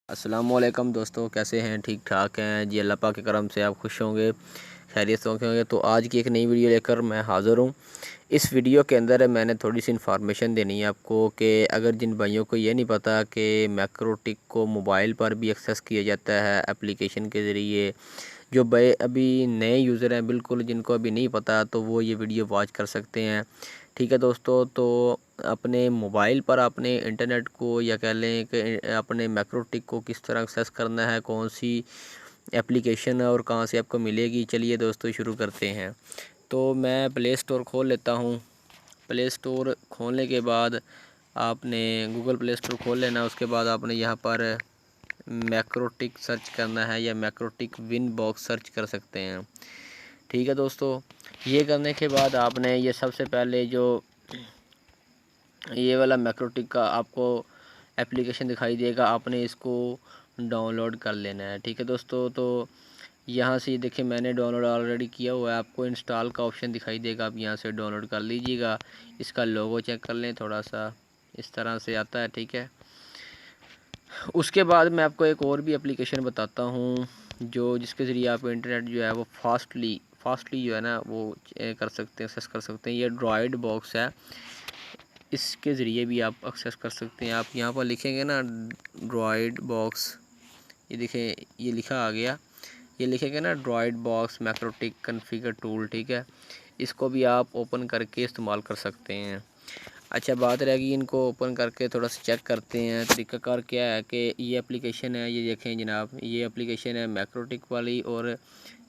अस्सलामुअलैकुम दोस्तों, कैसे हैं? ठीक ठाक हैं जी। अल्लाह पाक के करम से आप खुश होंगे, खैरियत से होंगे। तो आज की एक नई वीडियो लेकर मैं हाज़िर हूँ। इस वीडियो के अंदर मैंने थोड़ी सी इन्फॉर्मेशन देनी है आपको कि अगर जिन भाइयों को ये नहीं पता कि मैक्रोटिक को मोबाइल पर भी एक्सेस किया जाता है एप्लीकेशन के ज़रिए, जो भाई अभी नए यूज़र हैं बिल्कुल जिनको अभी नहीं पता, तो वो ये वीडियो वॉच कर सकते हैं। ठीक है दोस्तों, तो अपने मोबाइल पर अपने इंटरनेट को या कह लें कि अपने मैक्रोटिक को किस तरह एक्सेस करना है, कौन सी एप्लीकेशन है और कहाँ से आपको मिलेगी। चलिए दोस्तों शुरू करते हैं। तो मैं प्ले स्टोर खोल लेता हूँ। प्ले स्टोर खोलने के बाद आपने गूगल प्ले स्टोर खोल लेना। उसके बाद आपने यहाँ पर मैक्रोटिक सर्च करना है या मैक्रोटिक विन बॉक्स सर्च कर सकते हैं। ठीक है दोस्तों, ये करने के बाद आपने ये सबसे पहले जो ये वाला मैक्रोटिक का आपको एप्लीकेशन दिखाई देगा, आपने इसको डाउनलोड कर लेना है। ठीक है दोस्तों, तो यहाँ से ये देखिए मैंने डाउनलोड ऑलरेडी किया हुआ है। आपको इंस्टॉल का ऑप्शन दिखाई देगा, आप यहाँ से डाउनलोड कर लीजिएगा। इसका लोगो चेक कर लें, थोड़ा सा इस तरह से आता है। ठीक है, उसके बाद मैं आपको एक और भी एप्लीकेशन बताता हूँ जो जिसके ज़रिए आप इंटरनेट जो है वो फास्टली जो है ना वो कर सकते हैं, एक्सेस कर सकते हैं। ये ड्रॉइड बॉक्स है, इसके ज़रिए भी आप एक्सेस कर सकते हैं। आप यहाँ पर लिखेंगे ना ड्रॉइड बॉक्स, ये देखें ये लिखा आ गया, ये लिखेंगे ना ड्रॉइड बॉक्स मैक्रोटिक कॉन्फ़िगर टूल। ठीक है, इसको भी आप ओपन करके इस्तेमाल कर सकते हैं। अच्छा, बात रहेगी इनको ओपन करके थोड़ा सा चेक करते हैं। तरीक़ाकार क्या है कि ये एप्लीकेशन है, ये देखें जनाब, ये एप्लीकेशन है मैक्रोटिक वाली और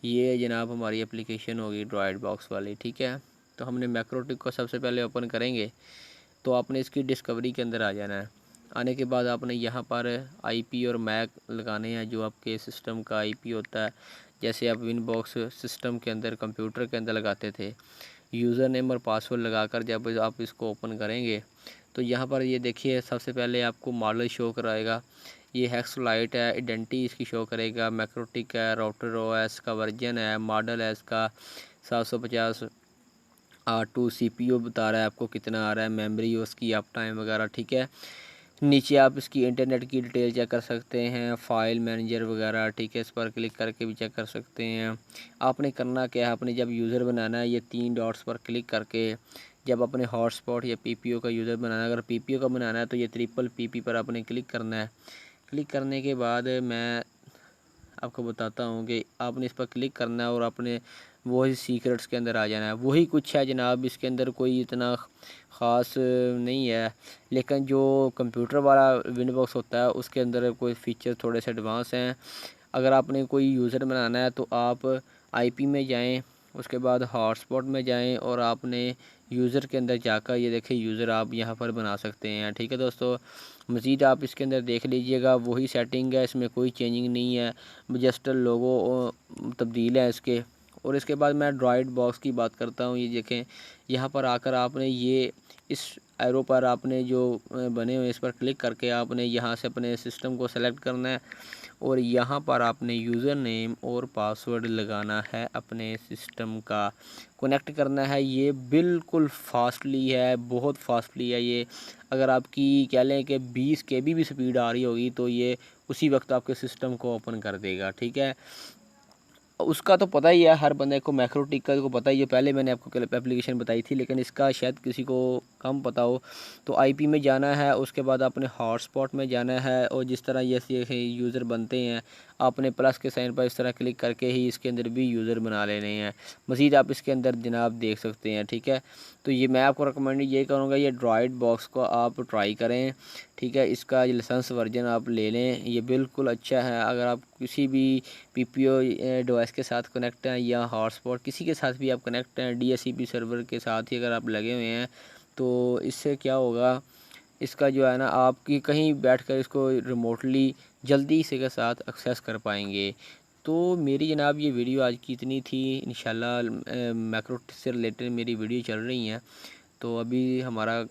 ये जनाब हमारी एप्लीकेशन होगी ड्रॉइड बॉक्स वाली। ठीक है, तो हमने मैक्रोटिक को सबसे पहले ओपन करेंगे। तो आपने इसकी डिस्कवरी के अंदर आ जाना है। आने के बाद आपने यहाँ पर आईपी और मैक लगाने हैं, जो आपके सिस्टम का आईपी होता है। जैसे आप विन बॉक्स सिस्टम के अंदर कंप्यूटर के अंदर लगाते थे, यूज़र नेम और पासवर्ड लगाकर जब आप इसको ओपन करेंगे तो यहाँ पर ये देखिए सबसे पहले आपको मॉडल शो कराएगा। ये हेक्सलाइट है, आइडेंटिटी इसकी शो करेगा, मैक्रोटिक है, राउटर ओएस का वर्जन है, मॉडल है इसका 750 R2, CPU बता रहा है आपको कितना आ रहा है, मेमोरी उसकी अप टाइम वगैरह। ठीक है, नीचे आप इसकी इंटरनेट की डिटेल चेक कर सकते हैं, फ़ाइल मैनेजर वगैरह। ठीक है, इस पर क्लिक करके भी चेक कर सकते हैं। आपने करना क्या है, आपने जब यूज़र बनाना है ये 3 डॉट्स पर क्लिक करके जब अपने हॉटस्पॉट या पीपीओ का यूज़र बनाना है, अगर पीपीओ का बनाना है तो ये ट्रिपल पीपी पर आपने क्लिक करना है। क्लिक करने के बाद मैं आपको बताता हूँ कि आपने इस पर क्लिक करना है और आपने वही सीक्रेट्स के अंदर आ जाना है। वही कुछ है जनाब, इसके अंदर कोई इतना ख़ास नहीं है, लेकिन जो कंप्यूटर वाला विंडो बॉक्स होता है उसके अंदर कोई फ़ीचर थोड़े से एडवांस हैं। अगर आपने कोई यूज़र बनाना है तो आप आईपी में जाएं, उसके बाद हॉटस्पॉट में जाएं और आपने यूज़र के अंदर जाकर ये देखिए यूज़र आप यहाँ पर बना सकते हैं। ठीक है दोस्तों, मज़ीद आप इसके अंदर देख लीजिएगा, वही सेटिंग है, इसमें कोई चेंजिंग नहीं है, जस्ट लोगो तब्दील है इसके। और इसके बाद मैं ड्रॉइड बॉक्स की बात करता हूँ। ये देखें यहाँ पर आकर आपने ये इस एरो पर आपने जो बने हुए इस पर क्लिक करके आपने यहाँ से अपने सिस्टम को सेलेक्ट करना है और यहाँ पर आपने यूज़र नेम और पासवर्ड लगाना है, अपने सिस्टम का कनेक्ट करना है। ये बिल्कुल फास्टली है, बहुत फास्टली है ये। अगर आपकी कह लें कि 20 KB भी स्पीड आ रही होगी तो ये उसी वक्त आपके सिस्टम को ओपन कर देगा। ठीक है, उसका तो पता ही है हर बंदे को, मैक्रोटिक का को पता ही है। पहले मैंने आपको एप्लीकेशन बताई थी, लेकिन इसका शायद किसी को कम पता हो। तो आईपी में जाना है, उसके बाद आपने हॉटस्पॉट में जाना है और जिस तरह ये यूज़र बनते हैं आपने प्लस के साइन पर इस तरह क्लिक करके ही इसके अंदर भी यूज़र बना लेने हैं। मज़ीद आप इसके अंदर जनाब देख सकते हैं। ठीक है, तो ये मैं आपको रिकमेंड ये करूँगा, ये ड्रॉइड बॉक्स को आप ट्राई करें। ठीक है, इसका ये लाइसेंस वर्जन आप ले लें, ये बिल्कुल अच्छा है। अगर आप किसी भी पीपीओ डिवाइस के साथ कनेक्ट हैं या हॉटस्पॉट किसी के साथ भी आप कनेक्ट हैं, डीएससीपी सर्वर के साथ ही अगर आप लगे हुए हैं, तो इससे क्या होगा, इसका जो है ना आपकी कहीं बैठकर इसको रिमोटली जल्दी से के साथ एक्सेस कर पाएंगे। तो मेरी जनाब ये वीडियो आज की इतनी थी। इंशाल्लाह मैक्रोटिक से रिलेटेड मेरी वीडियो चल रही हैं। तो अभी हमारा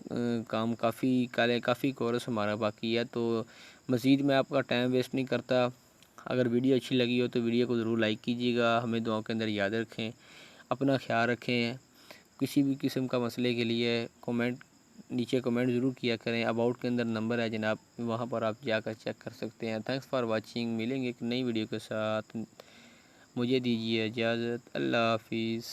काम काफ़ी कोर्स हमारा बाकी है। तो मज़ीद मैं आपका टाइम वेस्ट नहीं करता। अगर वीडियो अच्छी लगी हो तो वीडियो को ज़रूर लाइक कीजिएगा, हमें दुआओं के अंदर याद रखें, अपना ख्याल रखें। किसी भी किस्म का मसले के लिए कमेंट नीचे कमेंट ज़रूर किया करें। अबाउट के अंदर नंबर है जनाब, वहाँ पर आप जाकर चेक कर सकते हैं। Thanks for watching. मिलेंगे एक नई वीडियो के साथ, मुझे दीजिए इजाज़त। अल्लाह हाफिज़।